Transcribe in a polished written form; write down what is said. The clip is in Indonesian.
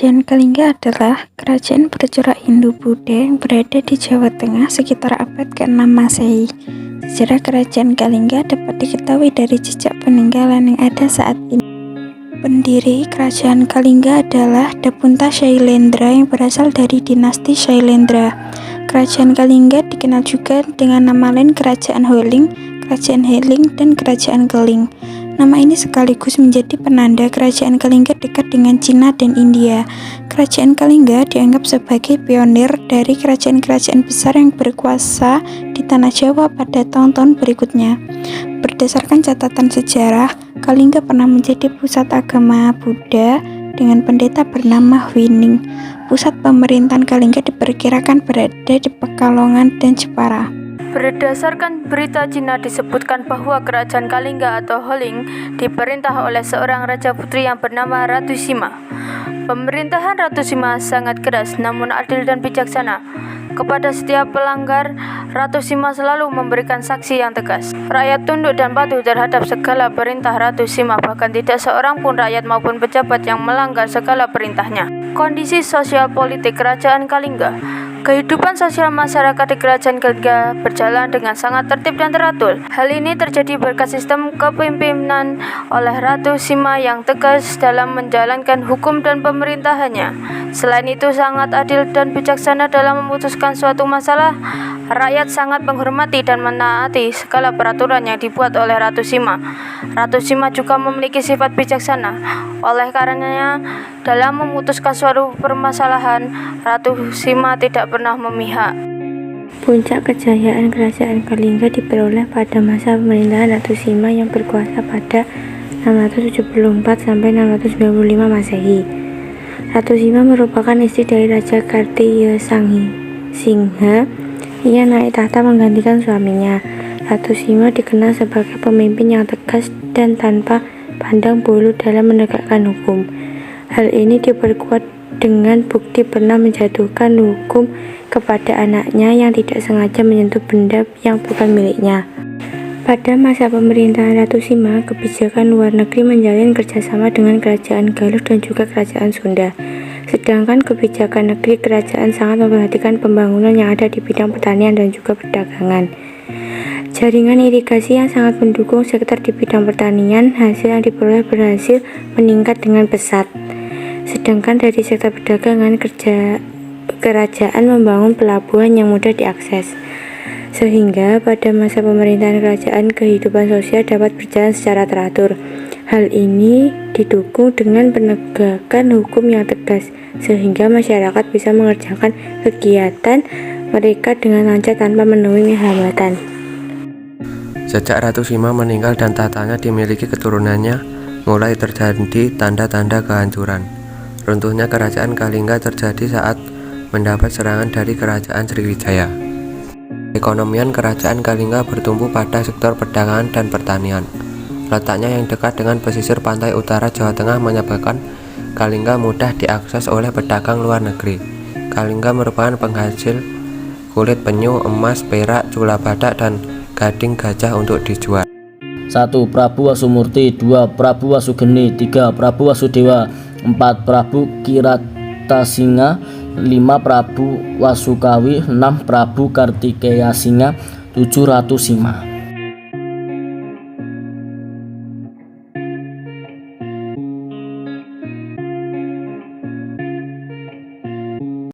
Kerajaan Kalingga adalah kerajaan bercorak Hindu-Buddha yang berada di Jawa Tengah sekitar abad ke-6 Masehi. Sejarah Kerajaan Kalingga dapat diketahui dari jejak peninggalan yang ada saat ini. Pendiri Kerajaan Kalingga adalah Dapunta Shailendra yang berasal dari dinasti Shailendra. Kerajaan Kalingga dikenal juga dengan nama lain Kerajaan Holing, Kerajaan Heling, dan Kerajaan Keling. Nama ini sekaligus menjadi penanda Kerajaan Kalingga dekat dengan Cina dan India. Kerajaan Kalingga dianggap sebagai pionir dari kerajaan-kerajaan besar yang berkuasa di tanah Jawa pada tahun-tahun berikutnya. Berdasarkan catatan sejarah, Kalingga pernah menjadi pusat agama Buddha dengan pendeta bernama Hwining. Pusat pemerintahan Kalingga diperkirakan berada di Pekalongan dan Jepara. Berdasarkan berita Cina disebutkan bahwa Kerajaan Kalingga atau Holing diperintah oleh seorang raja putri yang bernama Ratu Sima. Pemerintahan Ratu Sima sangat keras namun adil dan bijaksana. Kepada setiap pelanggar, Ratu Sima selalu memberikan saksi yang tegas. Rakyat tunduk dan patuh terhadap segala perintah Ratu Sima, bahkan tidak seorang pun rakyat maupun pejabat yang melanggar segala perintahnya. Kondisi sosial politik Kerajaan Kalingga. Kehidupan sosial masyarakat di Kerajaan Kalingga berjalan dengan sangat tertib dan teratur. Hal ini terjadi berkat sistem kepemimpinan oleh Ratu Sima yang tegas dalam menjalankan hukum dan pemerintahannya. Selain itu sangat adil dan bijaksana dalam memutuskan suatu masalah. Rakyat sangat menghormati dan menaati segala peraturan yang dibuat oleh Ratu Sima. Ratu Sima juga memiliki sifat bijaksana. Oleh karenanya, dalam memutuskan suatu permasalahan, Ratu Sima tidak pernah memihak. Puncak kejayaan Kerajaan Kalingga diperoleh pada masa pemerintahan Ratu Sima yang berkuasa pada 674 sampai 695 Masehi. Ratu Sima merupakan istri dari Raja Kartiya Singha. Ia naik tahta menggantikan suaminya. Ratu Sima dikenal sebagai pemimpin yang tegas dan tanpa pandang bulu dalam menegakkan hukum. Hal ini diperkuat dengan bukti pernah menjatuhkan hukum kepada anaknya yang tidak sengaja menyentuh benda yang bukan miliknya. Pada masa pemerintahan Ratu Sima, kebijakan luar negeri menjalin kerjasama dengan Kerajaan Galuh dan juga Kerajaan Sunda. Sedangkan kebijakan negeri kerajaan sangat memperhatikan pembangunan yang ada di bidang pertanian dan juga perdagangan. Jaringan irigasi yang sangat mendukung sektor di bidang pertanian, hasil yang diperoleh berhasil meningkat dengan pesat. Sedangkan dari sektor perdagangan, kerajaan membangun pelabuhan yang mudah diakses. Sehingga pada masa pemerintahan kerajaan, kehidupan sosial dapat berjalan secara teratur. Hal ini didukung dengan penegakan hukum yang tegas, sehingga masyarakat bisa mengerjakan kegiatan mereka dengan lancar tanpa menemui hambatan. Sejak Ratu Sima meninggal dan tahtanya dimiliki keturunannya, mulai terjadi tanda-tanda kehancuran. Runtuhnya Kerajaan Kalingga terjadi saat mendapat serangan dari Kerajaan Sriwijaya. Ekonomian Kerajaan Kalingga bertumbuh pada sektor perdagangan dan pertanian. Letaknya yang dekat dengan pesisir pantai utara Jawa Tengah menyebabkan Kalingga mudah diakses oleh pedagang luar negeri. Kalingga merupakan penghasil kulit penyu, emas, perak, cula badak, dan gading gajah untuk dijual. 1. Prabu Wasumurti. 2. Prabu Wasugeni. 3. Prabu Wasudewa. 4. Prabu Kiratasinga. 5. Prabu Wasukawi. 6. Prabu Kartikeyasinga. 7. Ratu Sima.